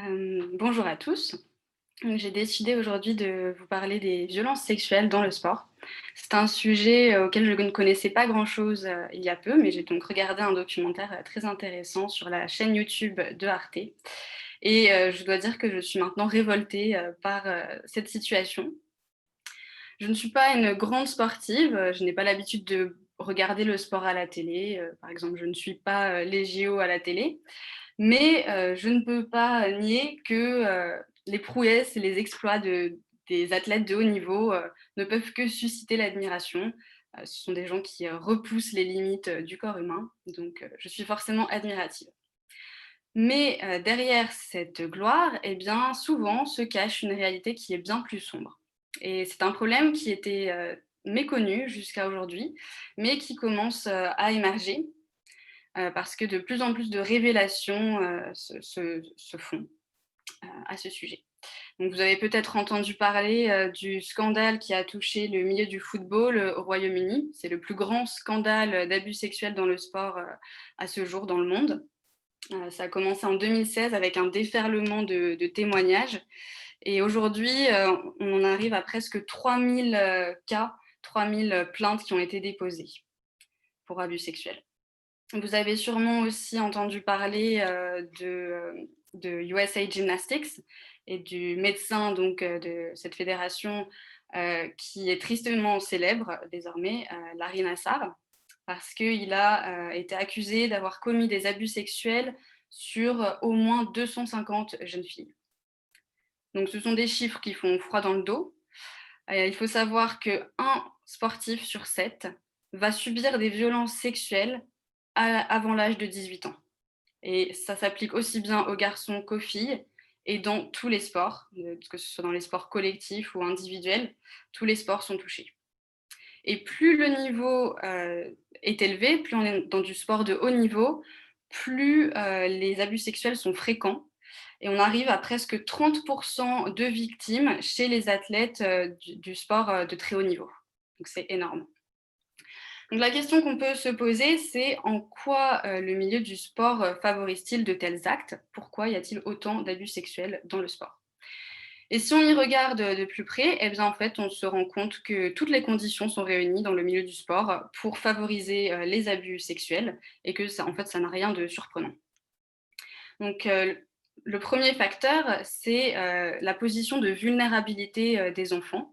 Bonjour à tous. J'ai décidé aujourd'hui de vous parler des violences sexuelles dans le sport. C'est un sujet auquel je ne connaissais pas grand-chose il y a peu, mais j'ai donc regardé un documentaire très intéressant sur la chaîne YouTube de Arte. Et je dois dire que je suis maintenant révoltée par cette situation. Je ne suis pas une grande sportive, je n'ai pas l'habitude de regarder le sport à la télé. Par exemple, je ne suis pas les JO à la télé. Mais je ne peux pas nier que les prouesses et les exploits des athlètes de haut niveau ne peuvent que susciter l'admiration. Ce sont des gens qui repoussent les limites du corps humain, donc je suis forcément admirative. Mais derrière cette gloire, eh bien, souvent se cache une réalité qui est bien plus sombre. Et c'est un problème qui était méconnu jusqu'à aujourd'hui, mais qui commence à émerger parce que de plus en plus de révélations se font à ce sujet. Donc, vous avez peut-être entendu parler du scandale qui a touché le milieu du football au Royaume-Uni. C'est le plus grand scandale d'abus sexuels dans le sport à ce jour dans le monde. Ça a commencé en 2016 avec un déferlement de témoignages. Et aujourd'hui, on en arrive à presque 3000 cas, 3000 plaintes qui ont été déposées pour abus sexuels. Vous avez sûrement aussi entendu parler de USA Gymnastics et du médecin donc, de cette fédération qui est tristement célèbre désormais, Larry Nassar, parce qu'il a été accusé d'avoir commis des abus sexuels sur au moins 250 jeunes filles. Donc ce sont des chiffres qui font froid dans le dos. Il faut savoir qu'un sportif sur 7 va subir des violences sexuelles avant l'âge de 18 ans. Et ça s'applique aussi bien aux garçons qu'aux filles et dans tous les sports, que ce soit dans les sports collectifs ou individuels, tous les sports sont touchés. Et plus le niveau est élevé, plus on est dans du sport de haut niveau, plus les abus sexuels sont fréquents. Et on arrive à presque 30% de victimes chez les athlètes du sport de très haut niveau. Donc c'est énorme. Donc la question qu'on peut se poser, c'est en quoi le milieu du sport favorise-t-il de tels actes? Pourquoi y a-t-il autant d'abus sexuels dans le sport? Et si on y regarde de plus près, eh bien en fait, on se rend compte que toutes les conditions sont réunies dans le milieu du sport pour favoriser les abus sexuels et que ça, en fait, ça n'a rien de surprenant. Donc le premier facteur, c'est la position de vulnérabilité des enfants.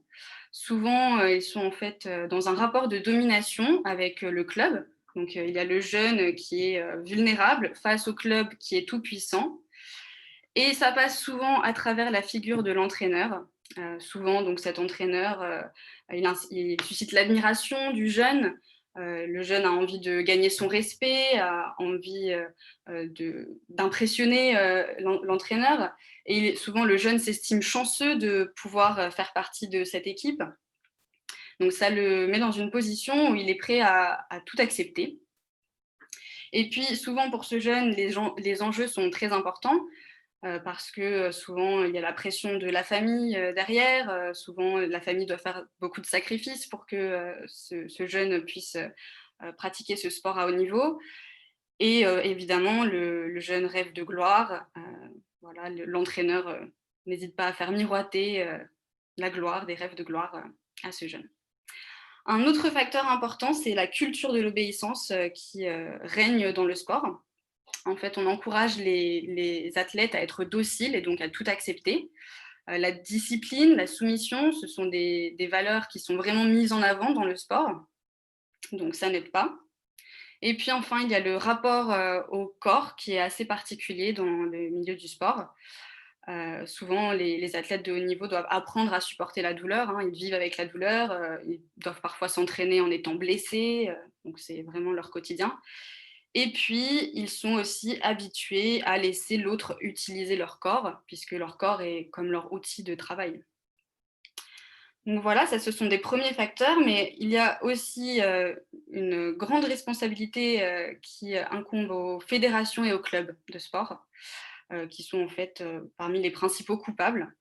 Souvent, ils sont en fait dans un rapport de domination avec le club. Donc, il y a le jeune qui est vulnérable face au club qui est tout puissant. Et ça passe souvent à travers la figure de l'entraîneur. Souvent, donc cet entraîneur, il suscite l'admiration du jeune. Le jeune a envie de gagner son respect, a envie d'impressionner l'entraîneur. Et souvent, le jeune s'estime chanceux de pouvoir faire partie de cette équipe. Donc ça le met dans une position où il est prêt à tout accepter. Et puis souvent pour ce jeune, les enjeux sont très importants parce que souvent il y a la pression de la famille derrière. Souvent la famille doit faire beaucoup de sacrifices pour que ce jeune puisse pratiquer ce sport à haut niveau. Et évidemment, le jeune rêve de gloire. Voilà, l'entraîneur n'hésite pas à faire miroiter la gloire, des rêves de gloire à ce jeune. Un autre facteur important, c'est la culture de l'obéissance qui règne dans le sport. En fait, on encourage les athlètes à être dociles et donc à tout accepter. La discipline, la soumission, ce sont des valeurs qui sont vraiment mises en avant dans le sport. Donc ça n'aide pas. Et puis enfin, il y a le rapport au corps qui est assez particulier dans le milieu du sport. Souvent, les athlètes de haut niveau doivent apprendre à supporter la douleur. Hein. Ils vivent avec la douleur. Ils doivent parfois s'entraîner en étant blessés. Donc, c'est vraiment leur quotidien. Et puis, ils sont aussi habitués à laisser l'autre utiliser leur corps, puisque leur corps est comme leur outil de travail. Donc voilà, ça, ce sont des premiers facteurs, mais il y a aussi une grande responsabilité qui incombe aux fédérations et aux clubs de sport, qui sont en fait parmi les principaux coupables.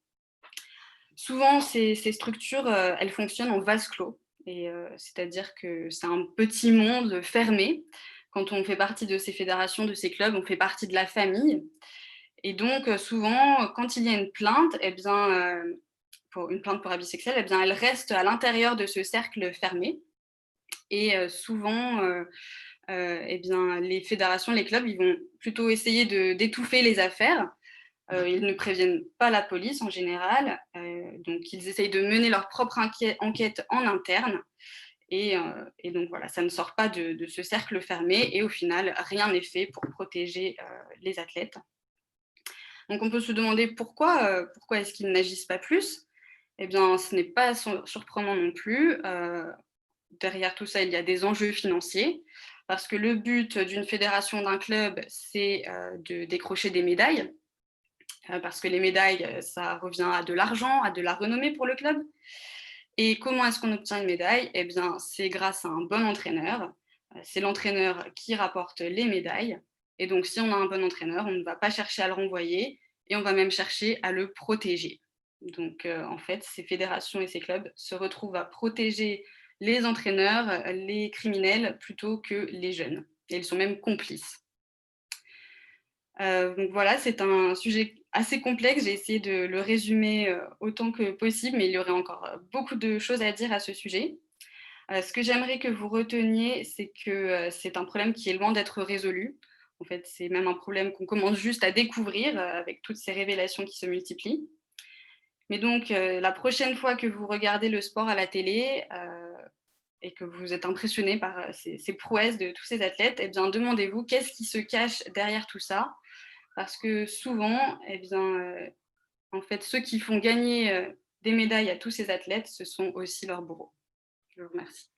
Souvent, ces structures, elles fonctionnent en vase clos, et c'est-à-dire que c'est un petit monde fermé. Quand on fait partie de ces fédérations, de ces clubs, on fait partie de la famille. Et donc, souvent, quand il y a une plainte, eh bien, pour une plainte pour abus sexuels, eh bien, elle reste à l'intérieur de ce cercle fermé. Et souvent, eh bien, les fédérations, les clubs, ils vont plutôt essayer d'étouffer les affaires. Ils ne préviennent pas la police en général, donc ils essayent de mener leur propre enquête en interne. Et donc voilà, ça ne sort pas de ce cercle fermé et au final, rien n'est fait pour protéger les athlètes. Donc on peut se demander pourquoi est-ce qu'ils n'agissent pas plus. Eh bien, ce n'est pas surprenant non plus. Derrière tout ça, il y a des enjeux financiers, parce que le but d'une fédération, d'un club, c'est de décrocher des médailles, parce que les médailles, ça revient à de l'argent, à de la renommée pour le club. Et comment est-ce qu'on obtient une médaille? Eh bien, c'est grâce à un bon entraîneur. C'est l'entraîneur qui rapporte les médailles. Et donc, si on a un bon entraîneur, on ne va pas chercher à le renvoyer et on va même chercher à le protéger. Donc, en fait, ces fédérations et ces clubs se retrouvent à protéger les entraîneurs, les criminels, plutôt que les jeunes. Et ils sont même complices. Donc voilà, c'est un sujet assez complexe. J'ai essayé de le résumer, autant que possible, mais il y aurait encore, beaucoup de choses à dire à ce sujet. Ce que j'aimerais que vous reteniez, c'est que, c'est un problème qui est loin d'être résolu. En fait, c'est même un problème qu'on commence juste à découvrir, avec toutes ces révélations qui se multiplient. Mais donc, la prochaine fois que vous regardez le sport à la télé, et que vous êtes impressionné par, ces prouesses de tous ces athlètes, eh bien demandez-vous qu'est-ce qui se cache derrière tout ça? Parce que souvent, eh bien, en fait, ceux qui font gagner, des médailles à tous ces athlètes, ce sont aussi leurs bourreaux. Je vous remercie.